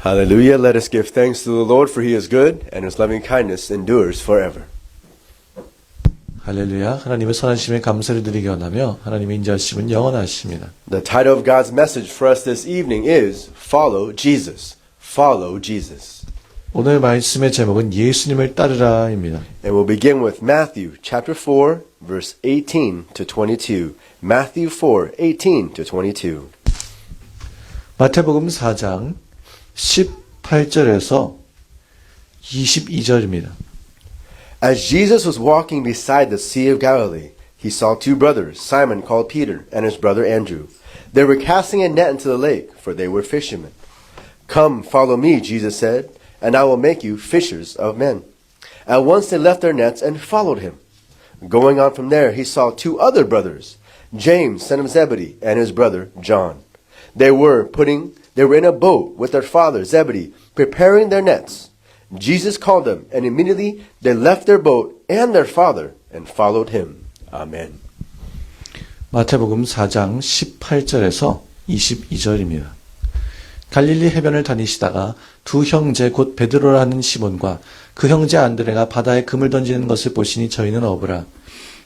Hallelujah. Let us give thanks to the Lord, for he is good, and his loving kindness endures forever. 할렐루야. 하나님의 선하심에 감사를 드리기 원하며 하나님의 인자하심은 영원하십니다. The title of God's message for us this evening is Follow Jesus. Follow Jesus. 오늘 말씀의 제목은 예수님을 따르라입니다. And we'll begin with Matthew chapter 4, verse 18 to 22. Matthew 4, 18 to 22. 마태복음 4장 18절에서 22절입니다. As Jesus was walking beside the Sea of Galilee, he saw two brothers, Simon called Peter and his brother Andrew. They were casting a net into the lake, for they were fishermen. Come, follow me, Jesus said, and I will make you fishers of men. At once they left their nets and followed him. Going on from there, he saw two other brothers, James, son of Zebedee, and his brother John. They were in a boat with their father Zebedee, preparing their nets. Jesus called them, and immediately they left their boat and their father and followed him. Amen. 마태복음 4장 18절에서 22절입니다. 갈릴리 해변을 다니시다가 두 형제 곧 베드로라는 시몬과 그 형제 안드레가 바다에 금을 던지는 것을 보시니 저희는 어부라.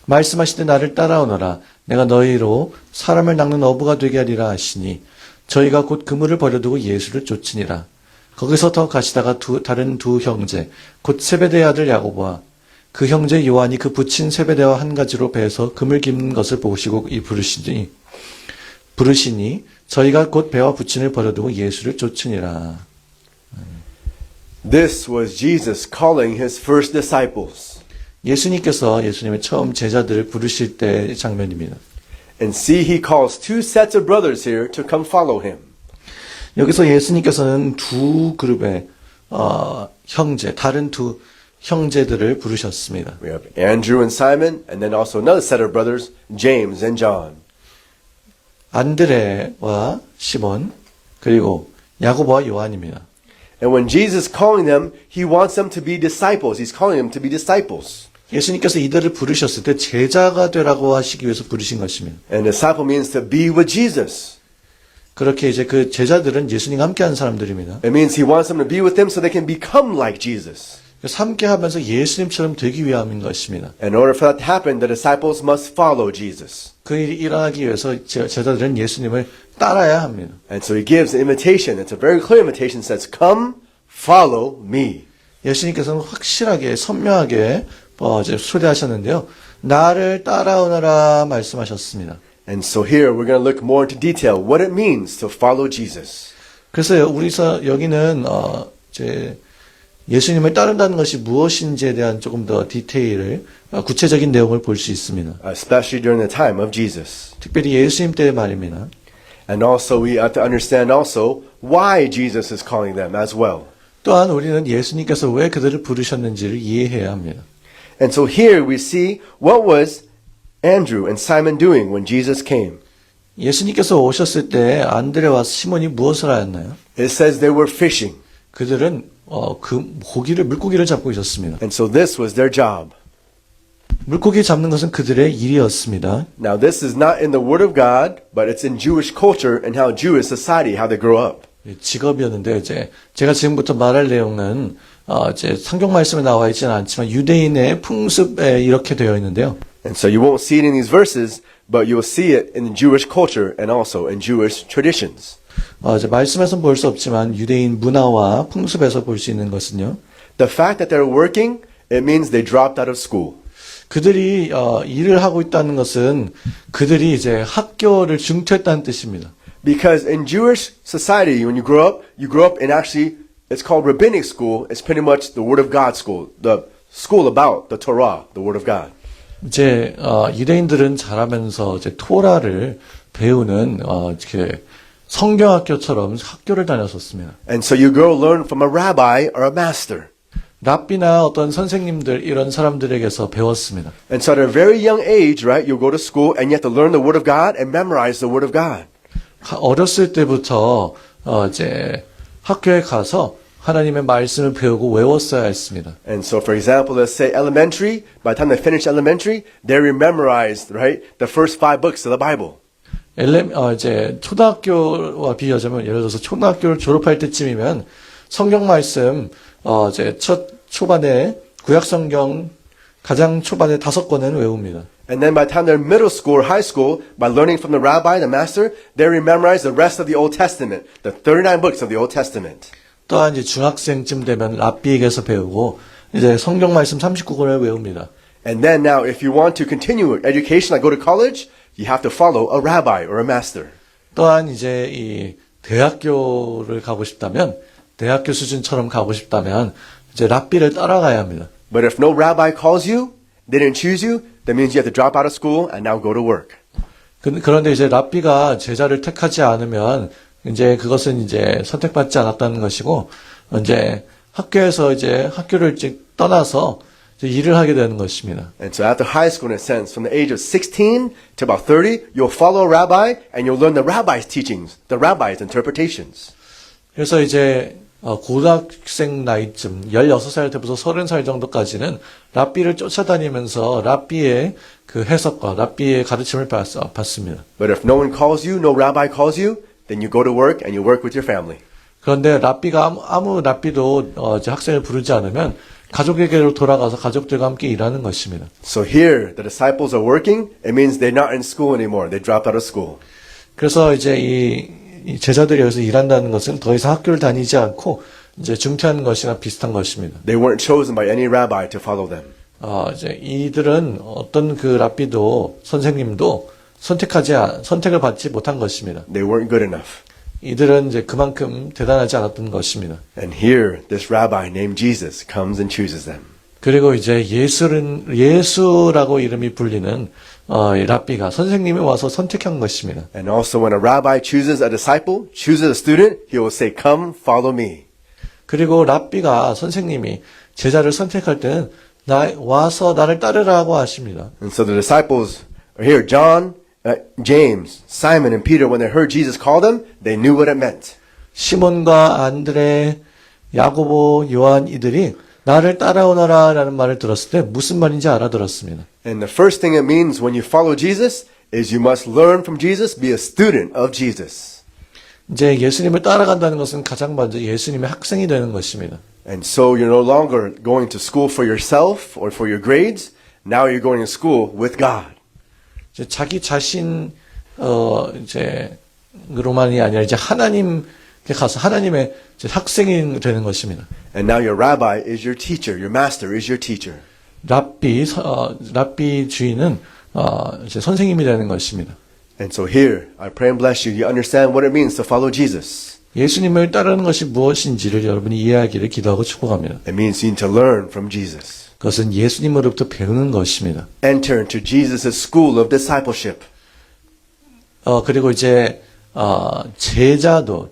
말씀하시되 나를 따라오너라. 내가 너희로 사람을 낚는 어부가 되게 하리라 하시니 저희가 곧 그물을 버려두고 예수를 쫓으니라. 거기서 더 가시다가 다른 두 형제 곧 세베대의 아들 야고보와 그 형제 요한이 그 부친 세베대와 한 가지로 배에서 금을 깁는 것을 보시고 부르시니 저희가 곧 배와 부친을 버려두고 예수를 쫓으니라. This was Jesus calling his first disciples. 예수님께서 예수님의 처음 제자들을 부르실 때의 장면입니다. And see, he calls two sets of brothers here to come follow him. 여기서 예수님께서는 두 그룹의 형제, 다른 두 형제들을 부르셨습니다. We have Andrew and Simon, and then also another set of brothers, James and John. 안드레와 시몬, 그리고 야고보와 요한입니다. And when Jesus is calling them, he wants them to be disciples. He's calling them to be disciples. 예수님께서 이들을 부르셨을 때 제자가 되라고 하시기 위해서 부르신 것입니다. And disciple means to be with Jesus. 그렇게 이제 그 제자들은 예수님과 함께한 사람들입니다. It means he wants them to be with him so they can become like Jesus. 그래서 함께하면서 예수님처럼 되기 위함인 것입니다. In order for that to happen, the disciples must follow Jesus. 그 일이 일어나기 위해서 제자들은 예수님을 따라야 합니다. And so he gives an invitation. It's a very clear invitation. It says, "Come, follow me." 예수님께서는 확실하게 선명하게 이제 초대하셨는데요. 나를 따라오너라 말씀하셨습니다. And so here we're going to look more into detail what it means to follow Jesus. 그래서 우리서 여기는 이제 예수님을 따른다는 것이 무엇인지에 대한 조금 더 디테일을 구체적인 내용을 볼 수 있습니다. Especially during the time of Jesus. 특별히 예수님 때의 말입니다. And also we have to understand also why Jesus is calling them as well. 또한 우리는 예수님께서 왜 그들을 부르셨는지를 이해해야 합니다. And so here we see what was Andrew and Simon doing when Jesus came. 예수님께서 오셨을 때 안드레와 시몬이 무엇을 하였나요? It says they were fishing. 그들은 물고기를 잡고 있었습니다. And so this was their job. 물고기 잡는 것은 그들의 일이었습니다. Now this is not in the Word of God, but it's in Jewish culture and how Jewish society, how they grow up. 직업이었는데 이제 제가 지금부터 말할 내용은 이제 성경 말씀에 나와 있지는 않지만 유대인의 풍습에 이렇게 되어 있는데요. And so you won't see it in these verses, but you will see it in the Jewish culture and also in Jewish traditions. 이제 말씀에서는 볼 수 없지만 유대인 문화와 풍습에서 볼 수 있는 것은요. The fact that they're working, it means they dropped out of school. 그들이 일을 하고 있다는 것은 그들이 이제 학교를 중퇴했다는 뜻입니다. Because in Jewish society, when you grow up in actually, it's called rabbinic school. It's pretty much the Word of God school, the school about the Torah, the Word of God. 이제 유대인들은 자라면서 이제 토라를 배우는 이렇게 성경학교처럼 학교를 다녔었습니다. And so you go learn from a rabbi or a master. 랍비나 어떤 선생님들 이런 사람들에게서 배웠습니다. And so at a very young age, right, you go to school and you have to learn the Word of God and memorize the Word of God. 어렸을 때부터 이제 학교에 가서 하나님의 말씀을 배우고 외웠어야 했습니다. And so, for example, let's say elementary. By the time they finish elementary, they memorized, right, the first 5 books of the Bible. 이제 초등학교와 비교하자면 예를 들어서 초등학교를 졸업할 때쯤이면 성경 말씀 이제 첫 초반에 구약 성경 가장 초반에 5권은 외웁니다. And then by the time they're middle school or high school, by learning from the rabbi, the master, they memorize the rest of the Old Testament, the 39 books of the Old Testament. 또한 이제 중학생쯤 되면 랍비에게서 배우고 이제 성경 말씀 39권을 외웁니다. And then now, if you want to continue education, like go to college, you have to follow a rabbi or a master. 또한 이제 이 대학교를 가고 싶다면 대학교 수준처럼 가고 싶다면 이제 랍비를 따라가야 합니다. But if no rabbi calls you, they didn't choose you, that means you have to drop out of school and now go to work. 그런데 이제 랍비가 제자를 택하지 않으면 이제 그것은 이제 선택받지 않았다는 것이고 이제 학교에서 이제 학교를 떠나서 이제 일을 하게 되는 것입니다. And so after high school, in a sense, from the age of 16 to about 30, you'll follow a rabbi and you'll learn the rabbi's teachings, the rabbi's interpretations. 그래서 이제 고등학생 나이쯤 16살 때부터 30살 정도까지는 랍비를 쫓아다니면서 랍비의 그 해석과 랍비의 가르침을 받습니다. But if no one calls you, no rabbi calls you, then you go to work and you work with your family. 그런데 랍비가 아무 랍비도 이제 학생을 부르지 않으면 가족에게로 돌아가서 가족들과 함께 일하는 것입니다. So here, the disciples are working. It means they're not in school anymore. They dropped out of school. 그래서 이제 이 제자들이 여기서 일한다는 것은 더 이상 학교를 다니지 않고 이제 중퇴하는 것이나 비슷한 것입니다. They weren't chosen by any rabbi to follow them. 이제 이들은 어떤 그 랍비도 선생님도 선택을 받지 못한 것입니다. They weren't good enough. 이들은 이제 그만큼 대단하지 않았던 것입니다. And here, this rabbi named Jesus comes and chooses them. 그리고 이제 예수라고 이름이 불리는 이 랍비가 선생님이 와서 선택한 것입니다. And also when a rabbi chooses a disciple, chooses a student, he will say, come, follow me. 그리고 랍비가 선생님이 제자를 선택할 때는 와서 나를 따르라고 하십니다. And so the disciples are here. John, James, Simon, and Peter, when they heard Jesus call them, they knew what it meant. 시몬과 안드레, 야고보, 요한 이들이 나를 따라오너라 라는 말을 들었을 때 무슨 말인지 알아들었습니다. And the first thing it means when you follow Jesus is you must learn from Jesus, be a student of Jesus. 이제 예수님을 따라간다는 것은 가장 먼저 예수님의 학생이 되는 것입니다. And so you're no longer going to school for yourself or for your grades. Now you're going to school with God. 이제 자기 자신 이제로만이 아니라 이제 하나님께 가서 하나님의 이제 학생이 되는 것입니다. And now your rabbi is your teacher. Your master is your teacher. 랍비 주인은 이제 선생님이 되는 것입니다. And so here, I pray and bless you. You understand what it means to follow Jesus. 예수님을 따르는 것이 무엇인지를 여러분이 이해하기를 기도하고 축복합니다. It means you need to learn from Jesus. 그것은 예수님으로부터 배우는 것입니다. Enter into Jesus' school of discipleship. 그리고 이제 제자가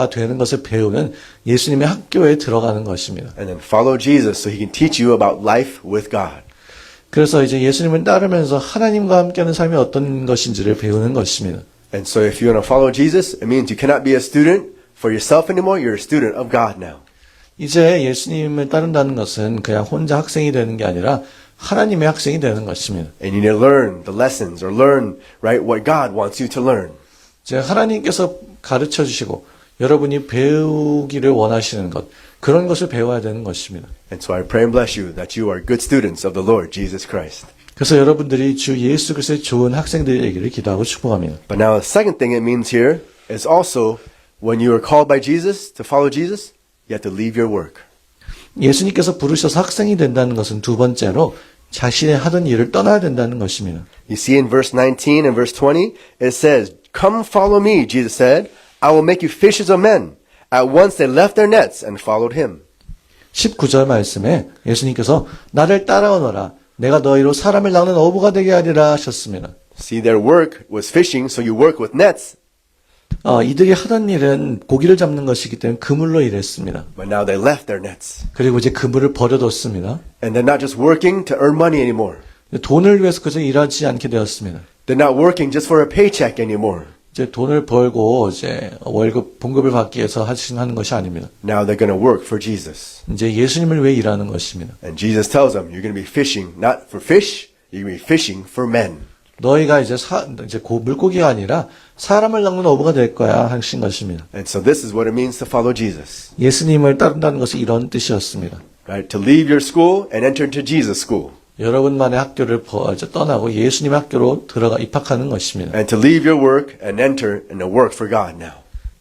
되는 것을 배우는 예수님의 학교에 들어가는 것입니다. And then follow Jesus so he can teach you about life with God. 그래서 이제 예수님을 따르면서 하나님과 함께하는 삶이 어떤 것인지를 배우는 것입니다. And so if you want to follow Jesus, it means you cannot be a student for yourself anymore. You're a student of God now. 이제 예수님을 따른다는 것은 그냥 혼자 학생이 되는 게 아니라 하나님의 학생이 되는 것입니다. And you need to learn the lessons or learn, right, what God wants you to learn. 이제 하나님께서 가르쳐 주시고 여러분이 배우기를 원하시는 것, 그런 것을 배워야 되는 것입니다. And so I pray and bless you that you are good students of the Lord Jesus Christ. 그래서 여러분들이 주 예수 그리스도의 좋은 학생들이 되기를 기도하고 축복합니다. But now the second thing it means here is also when you are called by Jesus to follow Jesus, you have to leave your work. 예수님께서 부르셔서 학생이 된다는 것은 두 번째로 자신의 하던 일을 떠나야 된다는 것입니다. You see in verse 19 and verse 20, it says, come follow me, Jesus said. I will make you fishers of men. At once they left their nets and followed him. 19절 말씀에 예수님께서 나를 따라오너라. 내가 너희로 사람을 낚는 어부가 되게 하리라 하셨습니다. See, their work was fishing, so you work with nets. 이들이 하던 일은 고기를 잡는 것이기 때문에 그물로 일했습니다. But now they left their nets. 그리고 이제 그물을 버려뒀습니다. And they're not just working to earn money anymore. 돈을 위해서 그저 일하지 않게 되었습니다. They're not working just for a paycheck anymore. 이제 돈을 벌고 이제 봉급을 받기 위해서 하는 것이 아닙니다. Now they're going to work for Jesus. 이제 예수님을 위해 일하는 것입니다. And Jesus tells them, you're going to be fishing not for fish, you're going to be fishing for men. 너희가 이제 물고기가 아니라 사람을 낚는 어부가 될 거야 하신 것입니다. And so this is what it means to follow Jesus. 예수님을 따른다는 것은 이런 뜻이었습니다. Right? To leave your school and enter into Jesus' school. 여러분만의 학교를 떠나고 예수님의 학교로 입학하는 것입니다. And to leave your work and enter into work for God now.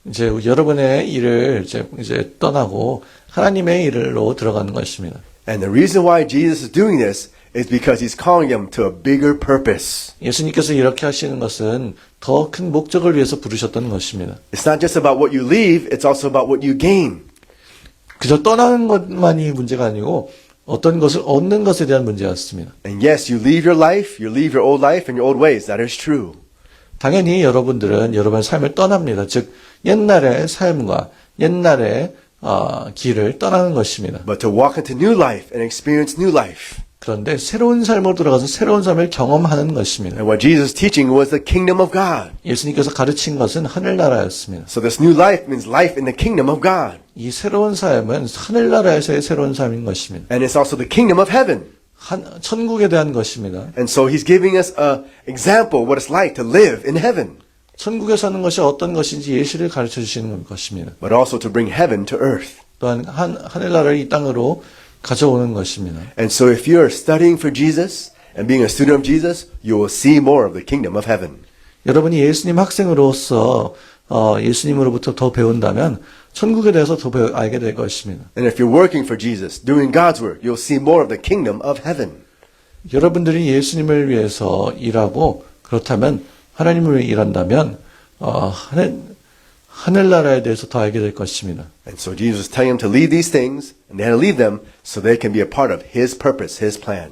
이제 여러분의 일을 이제 떠나고 하나님의 일로 들어가는 것입니다. And the reason why Jesus is doing this is because he's calling them to a bigger purpose. 예수님께서 이렇게 하시는 것은 더 큰 목적을 위해서 부르셨던 것입니다. It's not just about what you leave, it's also about what you gain. 그저 떠나는 것만이 문제가 아니고 어떤 것을 얻는 것에 대한 문제였습니다. And yes, you leave your life, you leave your old life and your old ways. That is true. 당연히 여러분들은 여러분의 삶을 떠납니다. 즉 옛날의 삶과 옛날의 길을 떠나는 것입니다. But to walk into new life and experience new life. 그런데 새로운 삶으로 들어가서 새로운 삶을 경험하는 것입니다. And what Jesus is teaching was the kingdom of God. 예수님께서 가르친 것은 하늘나라였습니다. So this new life means life in the kingdom of God. 이 새로운 삶은 하늘나라에서의 새로운 삶인 것입니다. And it's also the kingdom of heaven. 천국에 대한 것입니다. And so he's giving us an example of what it's like to live in heaven. 천국에 사는 것이 어떤 것인지 예시를 가르쳐 주시는 것입니다. But also to bring heaven to earth. 또한 하늘나라를 이 땅으로 가져오는 것입니다. And so if you are studying for Jesus and being a student of Jesus, you will see more of the kingdom of heaven. 여러분이 예수님 학생으로서 예수님으로부터 더 배운다면 천국에 대해서 더 알게 될 것입니다. And if you're working for Jesus, doing God's work, you'll see more of the kingdom of heaven. 여러분들이 예수님을 위해서 일하고 그렇다면 하나님을 위해 일한다면 하늘나라에 대해서 더 알게 될 것입니다. And so Jesus is telling them to leave these things, and they had to leave them so they can be a part of His purpose, His plan.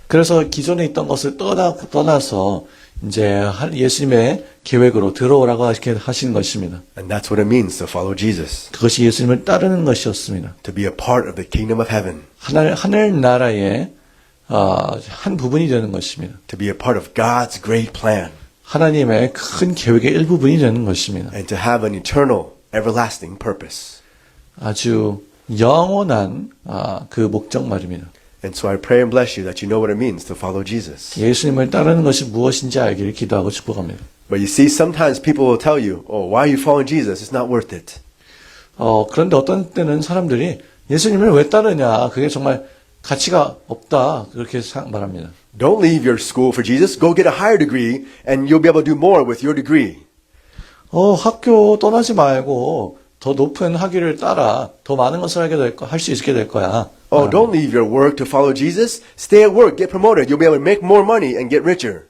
그래서 기존에 있던 것을 떠나서 이제 예수님의 계획으로 들어오라고 하신 것입니다. And that's what it means to follow Jesus, 그것이 예수님을 따르는 것이었습니다. to be a part of the kingdom of heaven, 하늘나라의 한 부분이 되는 것입니다. to be a part of God's great plan, 하나님의 큰 계획의 일부분이 되는 것입니다. and to have an eternal, everlasting purpose. 아주 영원한 그 목적 말입니다. And so I pray and bless you that you know what it means to follow Jesus. 예수님을 따르는 것이 무엇인지 알기를 기도하고 축복합니다. But you see, sometimes people will tell you, oh, why are you following Jesus? It's not worth it. 그런데 어떤 때는 사람들이 예수님을 왜 따르냐? 그게 정말 가치가 없다. 그렇게 말합니다. Don't leave your school for Jesus. Go get a higher degree and you'll be able to do more with your degree. 학교 떠나지 말고 더 높은 학위를 따라 더 많은 것을 할 수 있게 될 거야. Oh, don't leave your work to follow Jesus. Stay at work, get promoted. You'll be able to make more money and get richer.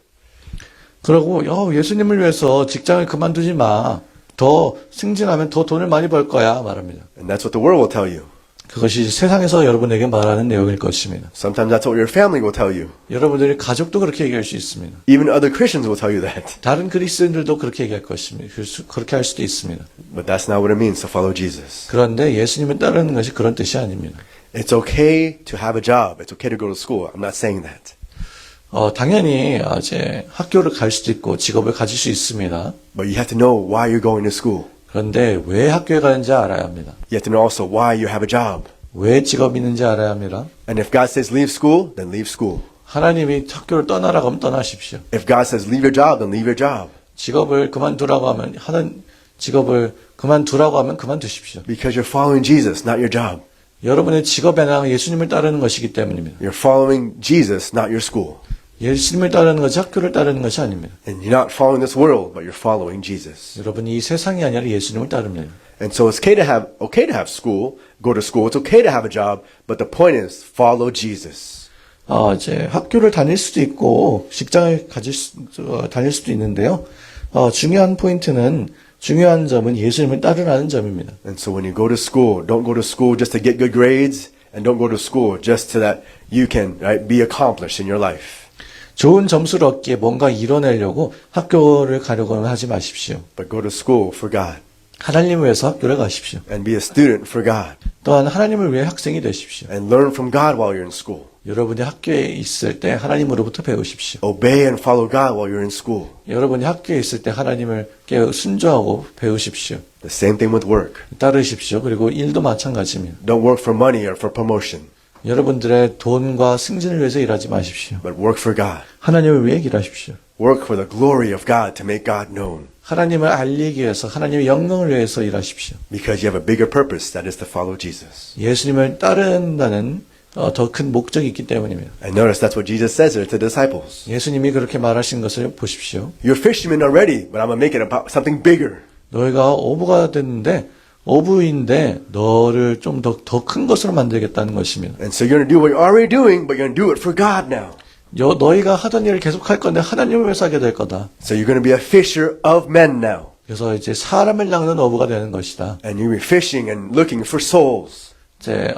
그러고 예수님을 위해서 직장을 그만두지 마. 더 승진하면 더 돈을 많이 벌 거야 말합니다. And that's what the world will tell you. 그것이 세상에서 여러분에게 말하는 내용일 것입니다. Sometimes that's what your family will tell you. 여러분들의 가족도 그렇게 얘기할 수 있습니다. Even other Christians will tell you that. 다른 그리스도인들도 그렇게 얘기할 것입니다. 그렇게 할 수도 있습니다. But that's not what it means to follow Jesus. 그런데 예수님을 따르는 것이 그런 뜻이 아닙니다. It's okay to have a job. It's okay to go to school. I'm not saying that. 당연히 이제 학교를 갈 수도 있고 직업을 가질 수 있습니다. But you have to know why you're going to school. 그런데 왜 학교에 가는지 알아야 합니다. You have to know also why you have a job. 왜 직업이 있는지 알아야 합니다. And if God says leave school, then leave school. 하나님이 학교를 떠나라고 하면 떠나십시오. If God says leave your job, then leave your job. 직업을 그만두라고 하면 직업을 그만두라고 하면 그만두십시오. Because you're following Jesus, not your job. 여러분의 직업에는 예수님을 따르는 것이기 때문입니다. You're following Jesus, not your school. 예수님을 따르는 것이 학교를 따르는 것이 아닙니다. And you're not following this world, but you're following Jesus. 여러분이 이 세상이 아니라 예수님을 따릅니다. And so it's okay to have school, go to school. It's okay to have a job, but the point is follow Jesus. 이제 학교를 다닐 수도 있고 직장을 다닐 수도 있는데요. 중요한 점은 예수님을 따르라는 점입니다. And so when you go to school, don't go to school just to get good grades, and don't go to school just so that you can be accomplished in your life. 좋은 점수를 얻기에 뭔가 이뤄내려고 학교를 가려고는 하지 마십시오. But go to school for God. 하나님을 위해서 학교를 가십시오. And be a student for God. 또한 하나님을 위해 학생이 되십시오. And learn from God while you're in school. 여러분이 학교에 있을 때 하나님으로부터 배우십시오. Obey and follow God while you're in school. 여러분이 학교에 있을 때 하나님을 순종하고 배우십시오. The same thing with work. 따르십시오. 그리고 일도 마찬가지입니다. Don't work for money or for promotion. 여러분들의 돈과 승진을 위해서 일하지 마십시오. But work for God. 하나님을 위해 일하십시오. Work for the glory of God to make God known. 하나님을 알리기 위해서 하나님의 영광을 위해서 일하십시오. Because you have a bigger purpose, that is to follow Jesus. 예수님을 따른다는 더 큰 목적이 있기 때문입니다. And notice that's what Jesus says here to the disciples. 예수님이 그렇게 말하신 것을 보십시오. You're fishermen already, but I'm going to make it about something bigger. 너희가 어부가 됐는데 어부인데 너를 좀 더 큰 것으로 만들겠다는 것입니다. And so you're going to do what you're already doing, but you're going to do it for God now. 너희가 하던 일을 계속 할 건데 하나님을 위해서 하게 될 거다. So you're going to be a fisher of men now. 그래서 이제 사람을 낚는 어부가 되는 것이다. And you'll be fishing and looking for souls. 이제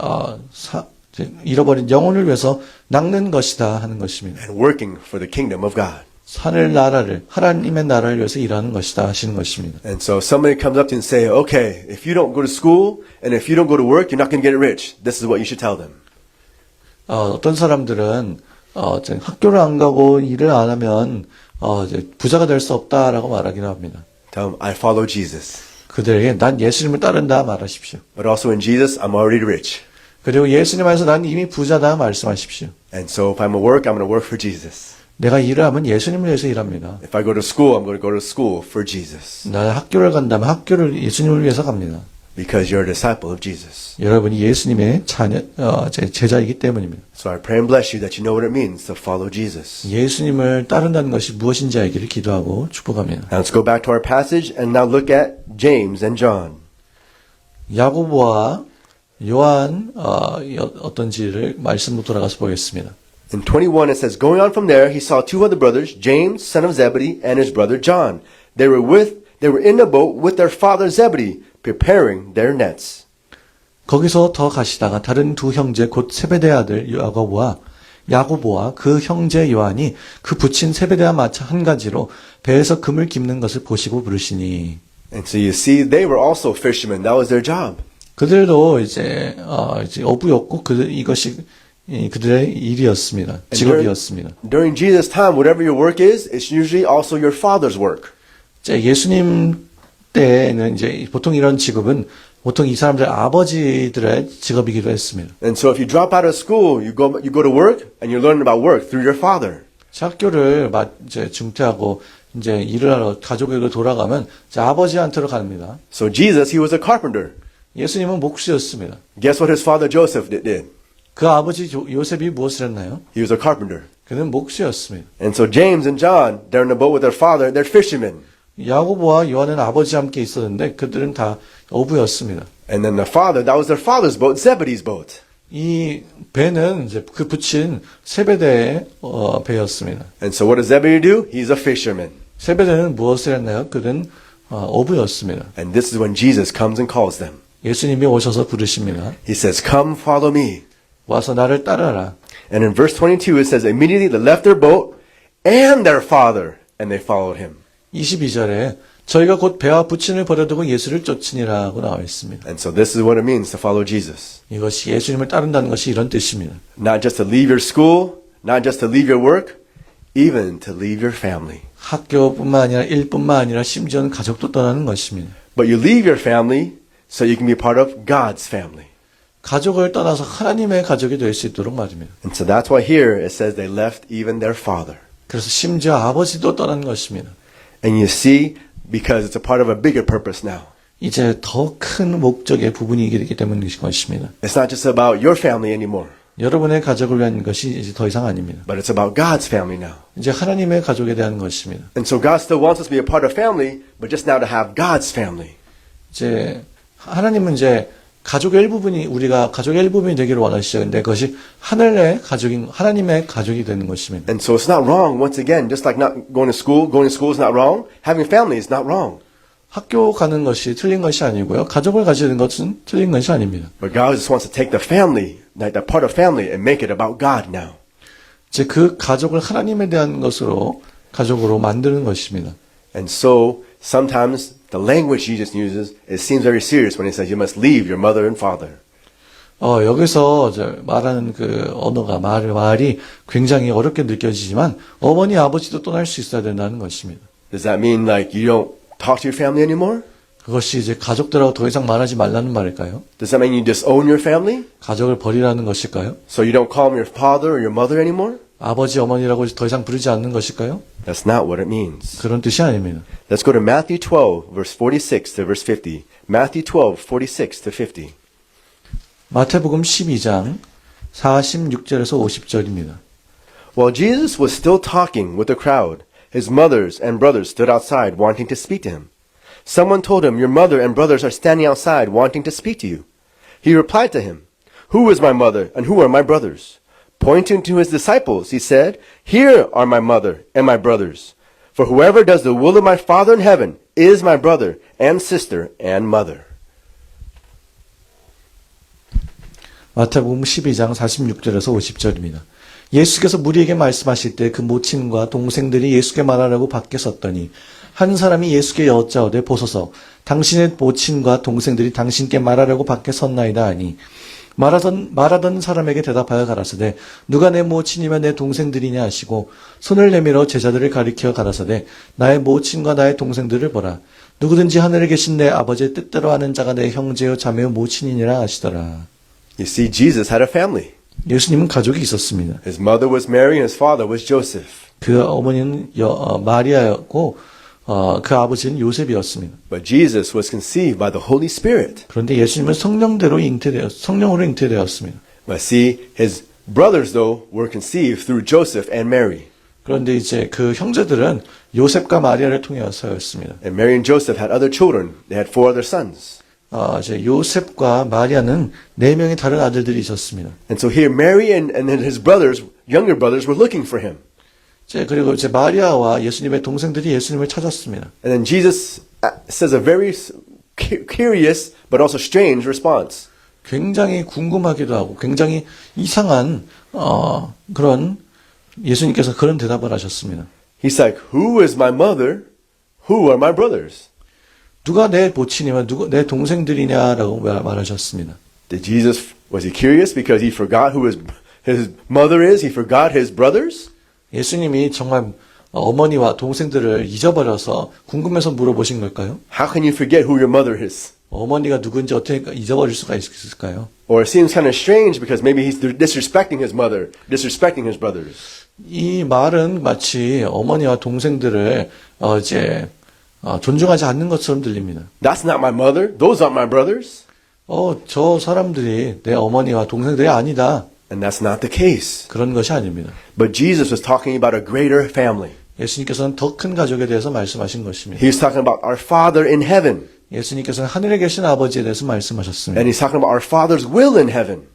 잃어버린 영혼을 위해서 낚는 것이다 하는 것입니다. And working for the kingdom of God. 하늘 나라를 하나님의 나라를 위해서 일하는 것이다 하시는 것입니다. And so somebody comes up to you and say, okay, if you don't go to school and if you don't go to work, you're not going to get rich. This is what you should tell them. 어떤 사람들은 이제 학교를 안 가고 일을 안 하면 이제 부자가 될 수 없다라고 말하기도 합니다. Tell them, I follow Jesus. 그들에게 난 예수님을 따른다 말하십시오. But also in Jesus, I'm already rich. 그리고 예수님 안에서 난 이미 부자다 말씀하십시오. And so if I'm at work, I'm going to work for Jesus. 내가 일을 하면 예수님을 위해서 일합니다. If I go to school, I'm going to go to school for Jesus. 나는 학교를 간다면 학교를 예수님을 위해서 갑니다. Because you're a disciple of Jesus. 여러분이 예수님의 제자이기 때문입니다. So I pray and bless you that you know what it means to follow Jesus. 예수님을 따른다는 것이 무엇인지 알기를 기도하고 축복합니다. Now let's go back to our passage and now look at James and John. 야고보와 요한 어떤지를 말씀으로 돌아가서 보겠습니다. In 21 it says, going on from there, he saw two other brothers, James, son of Zebedee, and his brother John. They were in the boat with their father Zebedee, preparing their nets. 거기서 더 가시다가 다른 두 형제 곧 세베대 아들 야고보와 그 형제 요한이 그 붙인 세베대와 마차 한 가지로 배에서 금을 깁는 것을 보시고 부르시니. And so you see, they were also fishermen. That was their job. 그들도 이제 어부였고 이것이 그들의 일이었습니다. 직업이었습니다. During Jesus' time, whatever your work is, it's usually also your father's work. 예수님 때는 이제 보통 이런 직업은 보통 이 사람들 아버지들의 직업이기도 했습니다. And so if you drop out of school, you go to work and you're learning about work through your father. 학교를 이제 중퇴하고 이제 일을 하러 가족에게 돌아가면 이제 아버지한테로 갑니다. So Jesus, he was a carpenter. 예수님은 목수였습니다. Guess what his father Joseph did? 그 아버지 요셉이 무엇을 했나요? He was a carpenter. 그는 목수였습니다. And so James and John, they're in the boat with their father, they're fishermen. 야고보와 요한은 아버지와 함께 있었는데 그들은 다 어부였습니다. And then the father, that was their father's boat, Zebedee's boat. 이 배는 이제 그 붙인 세베대의 배였습니다. And so what does Zebedee do? He's a fisherman. 세베대는 무엇을 했나요? 그는 어부였습니다. And this is when Jesus comes and calls them. 예수님이 오셔서 부르십니다. He says, come follow me. 와서 나를 따라라. And in verse 22 it says, immediately they left their boat and their father and they followed him. 22절에 저희가 곧 배와 부친을 버려두고 예수를 쫓으니라고 나와 있습니다. And so this is what it means to follow Jesus. 이것이 예수님을 따른다는 것이 이런 뜻입니다. Not just to leave your school, not just to leave your work, even to leave your family. 학교뿐만 아니라 일뿐만 아니라 심지어는 가족도 떠나는 것입니다. But you leave your family so you can be part of God's family. 가족을 떠나서 하나님의 가족이 될 수 있도록 말입니다. And so that's why here it says they left even their father. 그래서 심지어 아버지도 떠난 것입니다. And you see, because it's a part of a bigger purpose now. 이제 더 큰 목적의 부분이 되기 때문인 것입니다. It's not just about your family anymore, 여러분의 가족을 위한 것이 이제 더 이상 아닙니다. but it's about God's family now. 이제 하나님의 가족에 대한 것입니다. And so God still wants us to be a part of family, but just now to have God's family. 이제 하나님은 이제 가족의 일부분이 우리가 가족의 일부분이 되기를 원하시죠. 근데 그것이 하나님의 가족이 되는 것입니다. And so it's not wrong, once again, just like not going to school is not wrong, having family is not wrong. 학교 가는 것이 틀린 것이 아니고요. 가족을 가지는 것은 틀린 것이 아닙니다. But God just wants to take the family, like the part of family, and make it about God now. 이제 그 가족을 하나님에 대한 가족으로 만드는 것입니다. And so sometimes the language Jesus uses, it seems very serious when he says you must leave your mother and father. 여기서 말하는 그 언어가 말이 굉장히 어렵게 느껴지지만 어머니 아버지도 떠날 수 있어야 된다는 것입니다. Does that mean like you don't talk to your family anymore? 그것이 이제 가족들하고 더 이상 말하지 말라는 말일까요? Does that mean you disown your family? 가족을 버리라는 것일까요? So you don't call them your father or your mother anymore? 아버지, 어머니라고 더 이상 부르지 않는 것일까요? That's not what it means. 그런 뜻이 아닙니다. Let's go to Matthew 12, verse 46 to verse 50. Matthew 12, 46 to 50. 마태복음 12장 46절에서 50절입니다. While Jesus was still talking with the crowd, his mothers and brothers stood outside wanting to speak to him. Someone told him, "Your mother and brothers are standing outside wanting to speak to you." He replied to him, "Who is my mother and who are my brothers?" Pointing to his disciples, he said, "Here are my mother and my brothers. For whoever does the will of my Father in heaven is my brother and sister and mother." 마태복음 12장 46절에서 50절입니다. 예수께서 무리에게 말씀하실 때 그 모친과 동생들이 예수께 말하려고 밖에 섰더니 한 사람이 예수께 여짜오되 보소서 당신의 모친과 동생들이 당신께 말하려고 밖에 섰나이다 하니 말하던 사람에게 대답하여 가라사대 누가 내 모친이며 내 동생들이냐 하시고 손을 내밀어 제자들을 가리켜 가라사대 나의 모친과 나의 동생들을 보라 누구든지 하늘에 계신 내 아버지의 뜻대로 하는 자가 내 형제요 자매요 모친이니라 하시더라. You see, Jesus had a family. 예수님은 가족이 있었습니다. His mother was Mary and his father was Joseph. 그 어머니는 마리아였고 그 아버지는 요셉이었습니다. But Jesus was conceived by the Holy Spirit. 그런데 예수님은 성령으로 잉태되었습니다. But see, his brothers, though, were conceived through Joseph and Mary. 그런데 이제 그 형제들은 요셉과 마리아를 통해서였습니다. And Mary and Joseph had other children. They had 4 other sons. 이제 요셉과 마리아는 4명의 다른 아들들이 있었습니다. And so here Mary and his brothers, younger brothers, were looking for him. 그리고 이제 마리아와 예수님의 동생들이 예수님을 찾았습니다. And then Jesus says a very curious but also strange response. 굉장히 궁금하기도 하고 굉장히 이상한 그런 예수님께서 그런 대답을 하셨습니다. He's like, "Who is my mother? Who are my brothers?" 누가 내 모친이며 누가 내 동생들이냐라고 말하셨습니다. Was he curious because he forgot who his mother is? He forgot his brothers? 예수님이 정말 어머니와 동생들을 잊어버려서 궁금해서 물어보신 걸까요? How can you forget who your mother is? 어머니가 누군지 어떻게 잊어버릴 수가 있을까요? Or it seems kind of strange because maybe he's disrespecting his mother, disrespecting his brothers. 이 말은 마치 어머니와 동생들을 존중하지 않는 것처럼 들립니다. That's not my mother. Those aren't my brothers. 저 사람들이 내 어머니와 동생들이 아니다. And that's not the case. 그런 것이 아닙니다. But Jesus was talking about a greater family. 예수님께서는 더 큰 가족에 대해서 말씀하신 것입니다. He was talking about our Father in heaven. 예수님께서는 하늘에 계신 아버지에 대해서 말씀하셨습니다. And he's talking about our Father's will in heaven.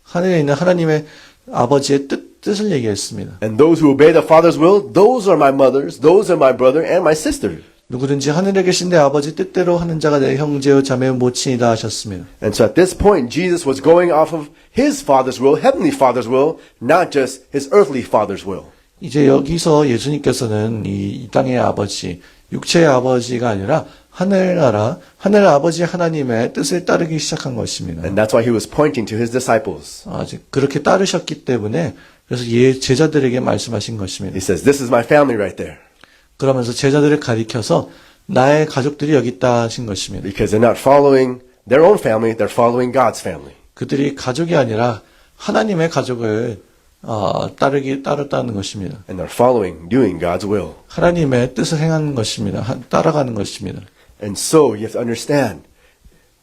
하늘에 있는 하나님의 아버지의 뜻을 얘기했습니다. And those who obey the Father's will, those are my mothers, those are my brother and my sister. 누구든지 하늘에 계신 내 아버지 뜻대로 하는 자가 내 형제요 자매요 모친이다 하셨습니다. And so at this point, Jesus was going off of his Father's will, heavenly Father's will, not just his earthly Father's will. 이제 여기서 예수님께서는 이 땅의 아버지, 육체의 아버지가 아니라 하늘나라, 하늘 아버지 하나님의 뜻을 따르기 시작한 것입니다. And that's why he was pointing to his disciples. 그렇게 따르셨기 때문에 그래서 제자들에게 말씀하신 것입니다. He says, "This is my family right there." 그러면서 제자들을 가리켜서 나의 가족들이 여기 있다 하신 것입니다. Because they're not following their own family, they're following God's family. 그들이 가족이 아니라 하나님의 가족을 따르다는 것입니다. And they're following, doing God's will. 하나님의 뜻을 행하는 것입니다. 따라가는 것입니다. And so you have to understand,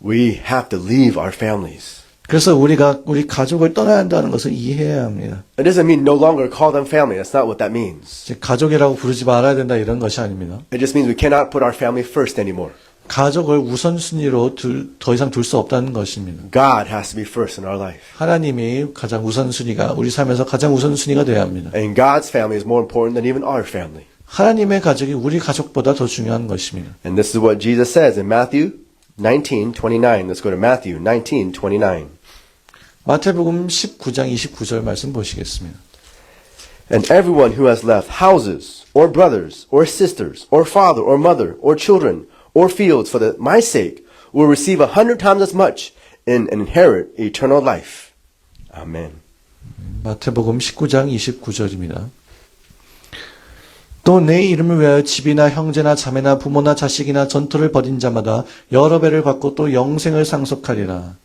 we have to leave our families. 그래서 우리가 우리 가족을 떠나야 한다는 것을 이해해야 합니다. It doesn't mean no longer call them family. That's not what that means. 가족이라고 부르지 말아야 된다 이런 것이 아닙니다. It just means we cannot put our family first anymore. 가족을 우선순위로 더 이상 둘 수 없다는 것입니다. God has to be first in our life. 하나님이 가장 우선순위가 우리 삶에서 가장 우선순위가 돼야 합니다. And God's family is more important than even our family. 하나님의 가족이 우리 가족보다 더 중요한 것입니다. And this is what Jesus says in Matthew 19:29. Let's go to Matthew 19:29. 마태복음 19장 29절 말씀 보시겠습니다. And everyone who has left houses, or brothers, or sisters, or father, or mother, or children, or fields for my sake will receive 100 times as much and inherit eternal life. Amen. 마태복음 19장 29절입니다. 또 내 이름을 위하여 집이나 형제나 자매나 부모나 자식이나 전토를 벌인 자마다 여러 배를 받고 또 영생을 상속하리라.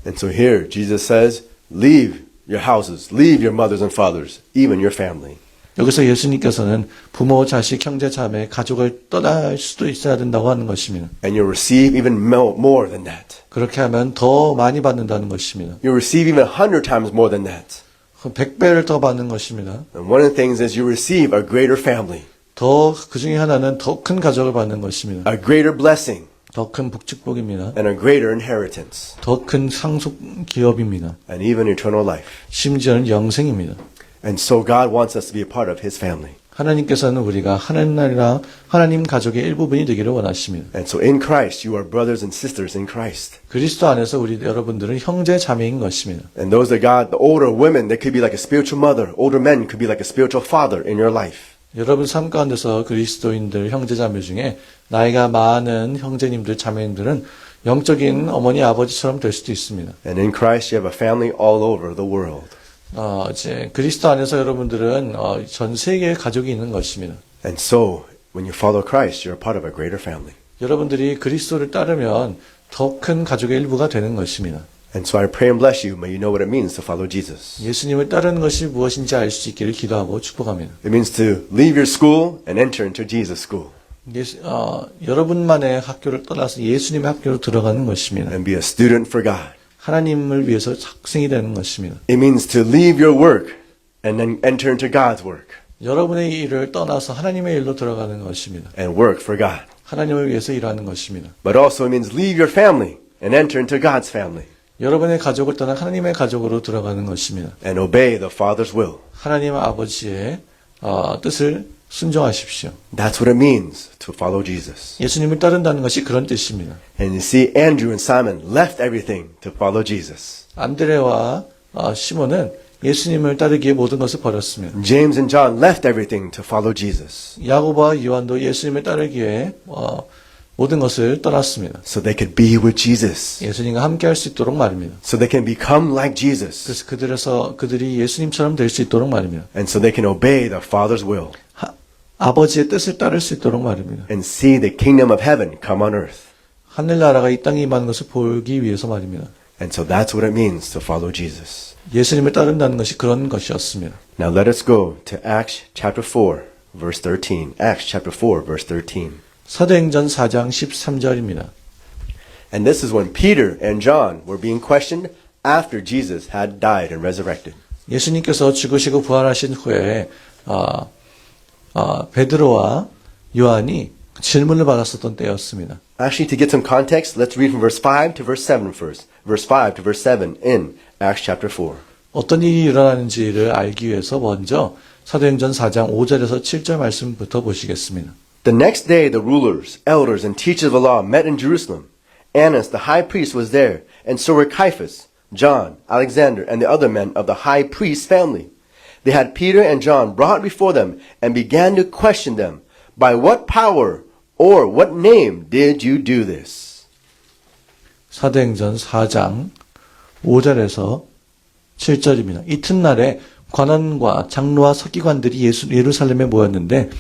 And so here Jesus says, leave your houses, leave your mothers and fathers, even your family. 여기서 예수님께서는 부모, 자식, 형제, 자매, 가족을 떠날 수도 있어야 된다고 하는 것입니다. And you'll receive even more than that. 그렇게 하면 더 많이 받는다는 것입니다. You'll receive even 100 times more than that. 100배를 더 받는 것입니다. And one of the things is you receive a greater family, 더 그 중에 하나는 더 큰 가족을 받는 것입니다. a greater blessing, 더 큰 복축복입니다. and a greater inheritance, 더 큰 상속 기업입니다. and even eternal life. 심지어는 영생입니다. And so God wants us to be a part of His family. 하나님께서는 우리가 하나님 가족의 일부분이 되기를 원하십니다. And so in Christ, you are brothers and sisters in Christ. 그리스도 안에서 우리 여러분들은 형제 자매인 것입니다. And those that God, the older women, they could be like a spiritual mother. Older men could be like a spiritual father in your life. 여러분 삶 가운데서 그리스도인들 형제 자매 중에 나이가 많은 형제님들 자매님들은 영적인 어머니 아버지처럼 될 수도 있습니다. And in Christ, you have a family all over the world. 이제 그리스도 안에서 여러분들은 전 세계에 가족이 있는 것입니다. And so, when you follow Christ, you're a part of a greater family. 여러분들이 그리스도를 따르면 더 큰 가족의 일부가 되는 것입니다. And so I pray and bless you. May you know what it means to follow Jesus. 예수님을 따르는 것이 무엇인지 알 수 있기를 기도하고 축복합니다. It means to leave your school and enter into Jesus' school 여러분만의 학교를 떠나서 예수님의 학교로 들어가는 것입니다. and be a student for God. 하나님을 위해서 학생이 되는 것입니다. It means to leave your work and then enter into God's work 여러분의 일을 떠나서 하나님의 일로 들어가는 것입니다. and work for God. 하나님을 위해서 일하는 것입니다. But also it means leave your family and enter into God's family 여러분의 가족을 떠나 하나님의 가족으로 들어가는 것입니다. and obey the Father's will. 하나님 아버지의 뜻을 순종하십시오. That's what it means to follow Jesus. 예수님을 따른다는 것이 그런 뜻입니다. And you see, Andrew and Simon left everything to follow Jesus. 안드레와 시몬은 예수님을 따르기에 모든 것을 버렸습니다. James and John left everything to follow Jesus 야고보와 요한도 예수님을 따르기에 모든 것을 떠났습니다. so they could be with Jesus, 예수님과 함께 할 수 있도록 말입니다. so they can become like Jesus, 그래서 그들이 예수님처럼 될 수 있도록 말입니다. and so they can obey the Father's will 아버지의 뜻을 따를 수 있도록 말입니다. and see the kingdom of heaven come on earth. 하늘나라가 이 땅에 임하는 것을 보기 위해서 말입니다. And so that's what it means to follow Jesus. 예수님을 따른다는 것이 그런 것이었습니다. Now let us go to Acts chapter 4, verse 13. Acts chapter 4, verse 13. 사도행전 4장 13절입니다. And this is when Peter and John were being questioned after Jesus had died and resurrected. 예수님께서 죽으시고 부활하신 후에 베드로와 요한이 질문을 받았었던 때였습니다. Actually, to get some context, let's read from verse 5 to verse 7 first. Verse 5 to verse 7 in Acts chapter 4. 어떤 일이 일어나는지를 알기 위해서 먼저 사도행전 4장 5절에서 7절 말씀부터 보시겠습니다. The next day, the rulers, elders, and teachers of the law met in Jerusalem. Annas, the high priest, was there, and so were Caiaphas, John, Alexander, and the other men of the high priest's family. They had Peter and John brought before them and began to question them. By what power or what name did you do this? 사도행전 4장 5절에서 7절입니다. 이튿날에 관원과 장로와 서기관들이 예루살렘에 모였는데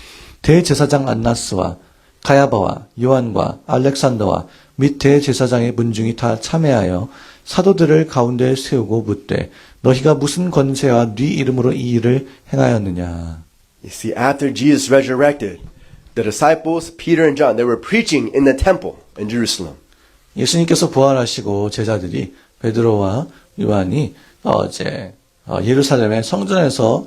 대제사장 안나스와 가야바와 요한과 알렉산더와 및 대제사장의 문중이 다 참회하여 사도들을 가운데 세우고 묻되 너희가 무슨 권세와 네 이름으로 이 일을 행하였느냐. You see, after Jesus resurrected, the disciples, Peter and John, they were preaching in the temple in Jerusalem. 예수님께서 부활하시고 제자들이 베드로와 요한이 예루살렘의 성전에서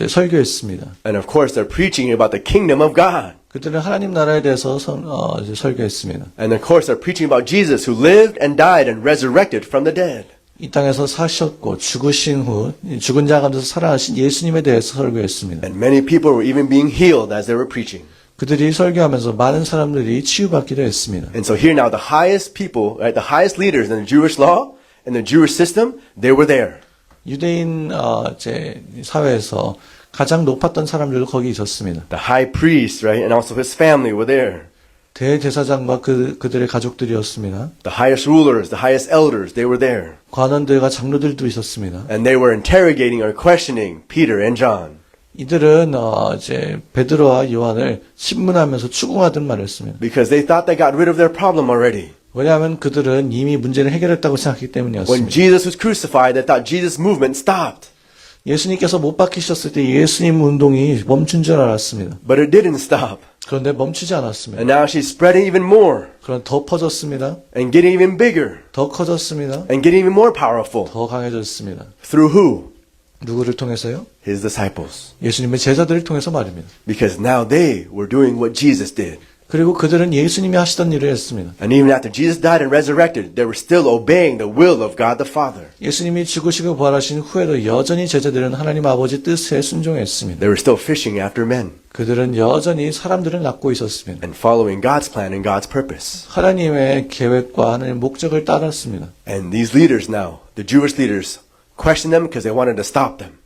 설교했습니다. And of course, they're preaching about the kingdom of God. 그들은 하나님 나라에 대해서 설교했습니다. And of course, they're preaching about Jesus who lived and died and resurrected from the dead. 이 땅에서 사셨고 죽으신 후 죽은 자 가운데서 살아나신 예수님에 대해서 설교했습니다. And many people were even being healed as they were preaching. 그들이 설교하면서 많은 사람들이 치유받기도 했습니다. And so here now, the highest people, right, the highest leaders in the Jewish law and the Jewish system, they were there. 유대인 사회에서 가장 높았던 사람들도 거기 있었습니다. The high priest, right, and also his family were there. 대제사장과 그들의 가족들이었습니다. The highest rulers, the highest elders, they were there. 관원들과 장로들도 있었습니다. And they were interrogating or questioning Peter and John. 이들은 베드로와 요한을 신문하면서 추궁하던 말을 했습니다. Because they thought they got rid of their problem already. 왜냐하면 그들은 이미 문제를 해결했다고 생각했기 When 때문이었습니다. Jesus was crucified, they thought Jesus' movement stopped. 예수님께서 못 박히셨을 때 예수님 운동이 멈춘 줄 알았습니다. But it didn't stop. 그런데 멈추지 않았습니다. And now she's spreading even more 그런 더 퍼졌습니다. and getting even bigger 더 커졌습니다. and getting even more powerful. 더 강해졌습니다. Through who? 누구를 통해서요? His disciples. 예수님의 제자들을 통해서 말입니다. Because now they were doing what Jesus did. 그리고 그들은 예수님이 하시던 일을 했습니다. And even after Jesus died and resurrected, they were still obeying the will of God the Father. 예수님이 죽으시고 부활하신 후에도 여전히 제자들은 하나님 아버지 뜻에 순종했습니다. They were still fishing after men 그들은 여전히 사람들을 낳고 있었습니다. and following God's plan and God's purpose. 하나님의 계획과 하나님의 목적을 따랐습니다. And these leaders now, the Jewish leaders, questioned them because they wanted to stop them.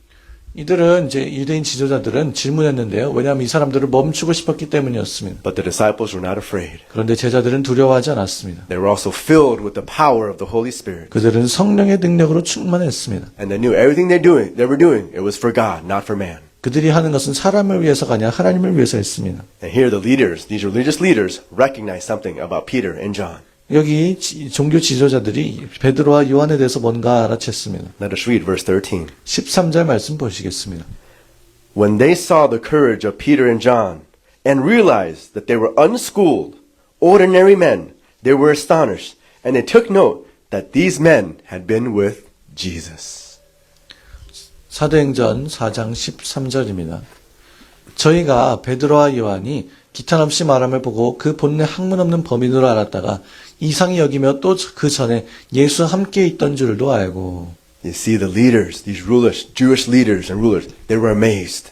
이들은 이제 유대인 지도자들은 질문했는데요. 왜냐하면 이 사람들을 멈추고 싶었기 때문이었습니다. But the disciples were not afraid. 그런데 제자들은 두려워하지 않았습니다. They were also filled with the power of the Holy Spirit. 그들은 성령의 능력으로 충만했습니다. And they knew everything they were doing, it was for God, not for man. 그들이 하는 것은 사람을 위해서가 아니라 하나님을 위해서 했습니다. And here the leaders, these religious leaders, recognized something about Peter and John. 여기 종교 지도자들이 베드로와 요한에 대해서 뭔가 알아챘습니다. Let us read verse 13. 13절 말씀 보시겠습니다. When they saw the courage of Peter and John and realized that they were unschooled, ordinary men, they were astonished, and they took note that these men had been with Jesus. 사도행전 4장 13절입니다. 저희가 베드로와 요한이 기탄 없이 말함을 보고 그 본래 학문 없는 범인으로 알았다가 이상히 여기며 또 그 전에 예수와 함께 있던 줄도 알고. You see the leaders, these rulers, Jewish leaders and rulers, they were amazed.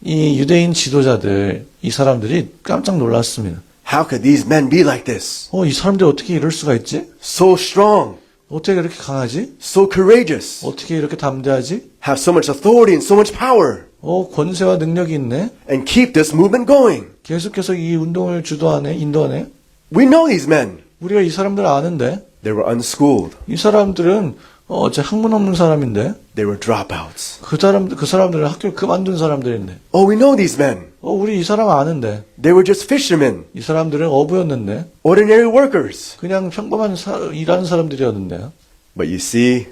이 유대인 지도자들, 이 사람들이 깜짝 놀랐습니다. How could these men be like this? 이 사람들이 어떻게 이럴 수가 있지? So strong, 어떻게 이렇게 강하지? so courageous, 어떻게 이렇게 담대하지? have so much authority and so much power, 권세와 능력이 있네? and keep this movement going. 계속해서 이 운동을 주도하네, 인도하네? We know these men. 우리가 이 사람들 아는데? They were unschooled. 이 사람들은, 학문 없는 사람인데? They were dropouts. 그 사람들은 학교를 그만둔 사람들인데? Oh, we know these men. 우리 이 사람 아는데? They were just fishermen, 이 사람들은 어부였는데? ordinary workers. 그냥 평범한 일하는 사람들이었는데? But you see,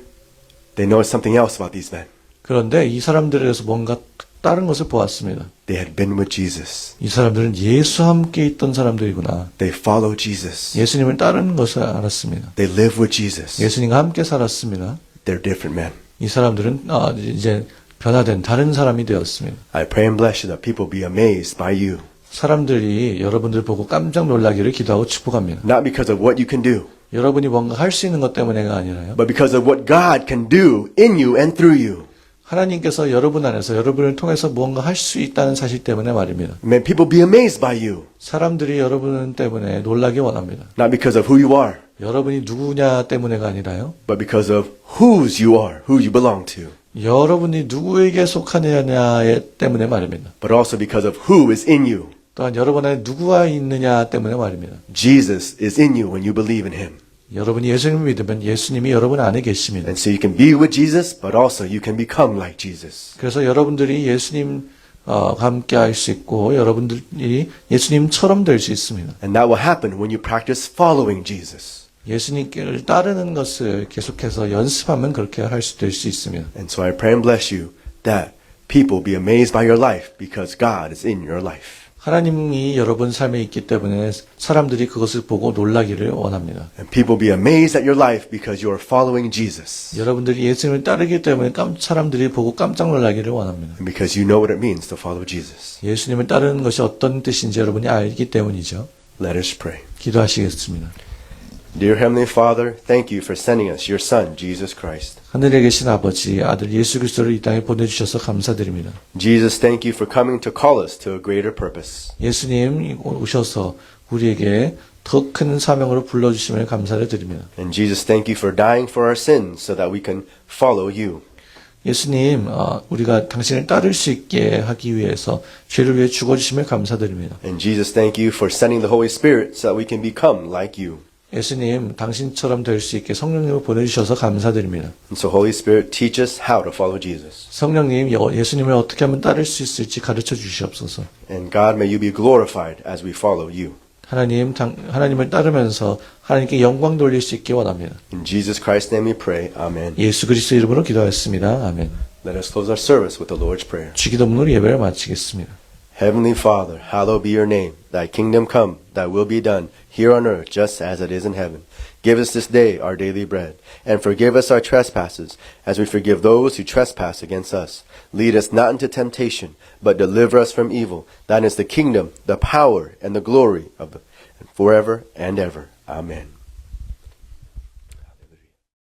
they know something else about these men. 그런데 이 사람들에 대해서 뭔가 다른 것을 보았습니다. They had been with Jesus. 이 사람들은 예수와 함께 있던 사람들이구나. They followed Jesus. 예수님을 따르는 것을 알았습니다. They lived with Jesus. 예수님과 함께 살았습니다. They're different men. 이 사람들은 이제 변화된 다른 사람이 되었습니다. I pray and bless you that people be amazed by you. 사람들이 여러분들 보고 깜짝 놀라기를 기도하고 축복합니다. Not because of what you can do, 여러분이 뭔가 할 수 있는 것 때문에가 아니라요. but because of what God can do in you and through you. 하나님께서 여러분 안에서 여러분을 통해서 무언가 할 수 있다는 사실 때문에 말입니다. May people be amazed by you, 사람들이 여러분 때문에 놀라기 원합니다. not because of who you are, 여러분이 누구냐 때문에가 아니라요. but because of whose you are, who you belong to, 여러분이 누구에게 속하느냐 때문에 말입니다. but also because of who is in you. 또한 여러분 안에 누구가 있느냐 때문에 말입니다. Jesus is in you when you believe in him. 여러분이 예수님을 믿으면 예수님이 여러분 안에 계십니다. And so you can be with Jesus, but also you can become like Jesus. 그래서 여러분들이 예수님과 함께 할 수 있고 여러분들이 예수님처럼 될 수 있습니다. And that will happen when you practice following Jesus. 예수님께를 따르는 것을 계속해서 연습하면 그렇게 할 수 될 수 있습니다. And so I pray and bless you that people be amazed by your life because God is in your life. 하나님이 여러분 삶에 있기 때문에 사람들이 그것을 보고 놀라기를 원합니다. And people be amazed at your life because you are following Jesus. 여러분들이 예수님을 따르기 때문에 사람들이 보고 깜짝 놀라기를 원합니다. And because you know what it means to follow Jesus. 예수님을 따르는 것이 어떤 뜻인지 여러분이 알기 때문이죠. Let us pray. 기도하시겠습니다. Dear Heavenly Father, thank you for sending us your Son, Jesus Christ. 하늘에 계신 아버지, 아들 예수 그리스도를 이 땅에 보내주셔서 감사드립니다. Jesus, thank you for coming to call us to a greater purpose. 예수님 오셔서 우리에게 더 큰 사명으로 불러주심을 감사를 드립니다. And Jesus, thank you for dying for our sins so that we can follow you. 예수님, 우리가 당신을 따를 수 있게 하기 위해서 죄를 위해 죽어주심을 감사드립니다. And Jesus, thank you for sending the Holy Spirit so that we can become like you. 예수님, 당신처럼 될 수 있게 성령님을 보내주셔서 감사드립니다. And so Holy Spirit, teach us how to follow Jesus. 성령님, 예수님을 어떻게 하면 따를 수 있을지 가르쳐 주시옵소서. And God, may you be glorified as we follow you. 하나님을 따르면서 하나님께 영광 돌릴 수 있기 원합니다. In Jesus Christ's name we pray. Amen. 예수 그리스도 이름으로 기도하였습니다. 아멘. Let us close our service with the Lord's Prayer. 주기도문으로 예배를 마치겠습니다. Heavenly Father, hallowed be your name. Thy kingdom come, thy will be done, here on earth just as it is in heaven. Give us this day our daily bread, and forgive us our trespasses, as we forgive those who trespass against us. Lead us not into temptation, but deliver us from evil. Thine is the kingdom, the power, and the glory of forever and ever. Amen.